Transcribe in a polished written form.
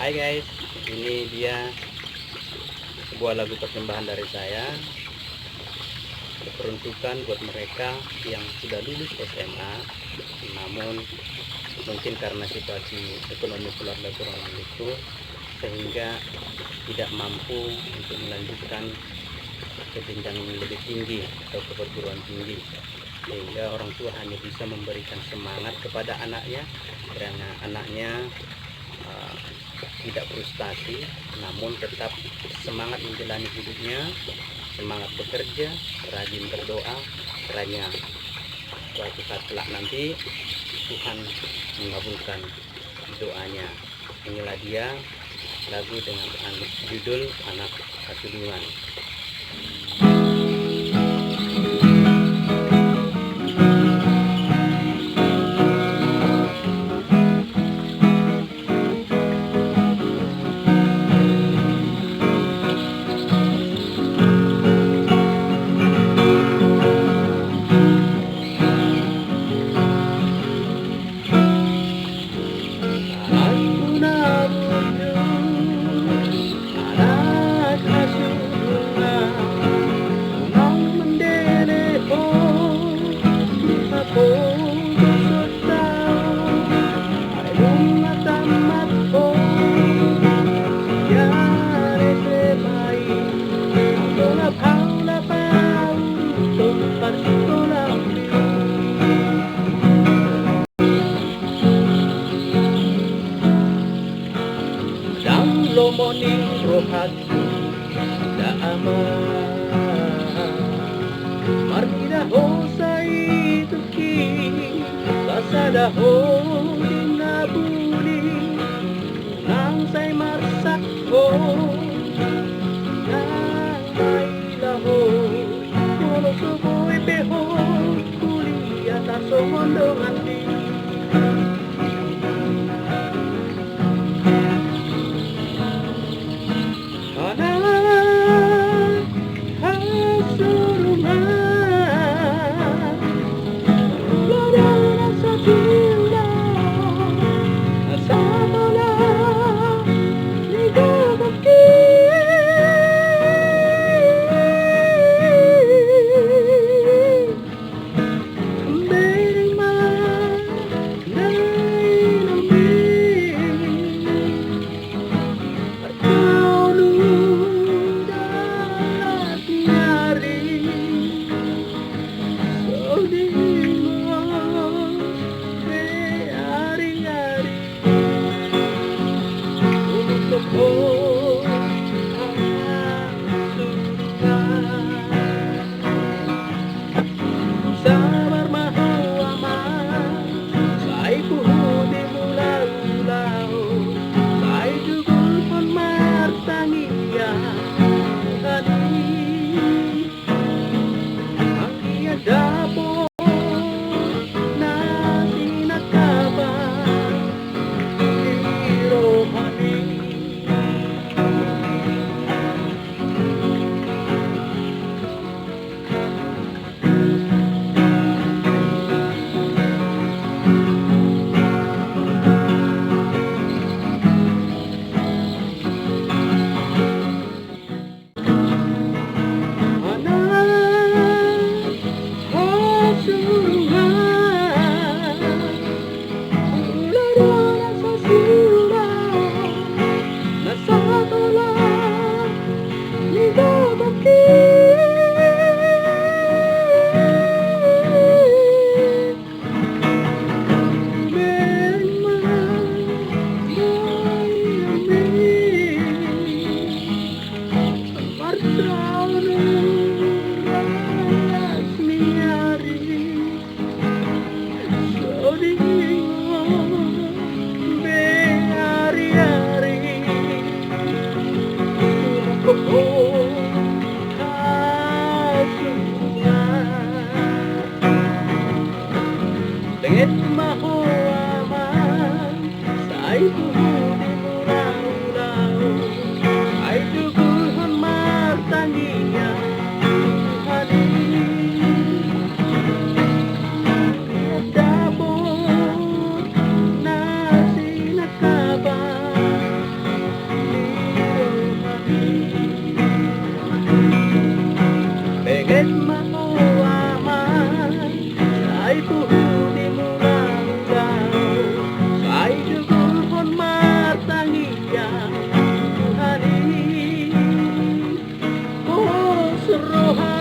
Hai guys, ini dia sebuah lagu persembahan dari saya, diperuntukkan buat mereka yang sudah lulus SMA, namun mungkin karena situasi ekonomi keluarga kurang mendukung sehingga tidak mampu untuk melanjutkan ke jenjang yang lebih tinggi atau ke perguruan tinggi, sehingga orang tua hanya bisa memberikan semangat kepada anaknya karena anaknya tidak frustasi, namun tetap semangat menjalani hidupnya, semangat bekerja, rajin berdoa, kiranya suatu saat kelak nanti Tuhan mengabulkan doanya. Inilah dia lagu dengan judul Anak Kasulungan. Lomoning rohat da ama marmida ho sai tuki kasada ho dinabuli nang say marsak ho nang maila ho kono suboy peho kuliah taso mondong andi. rohani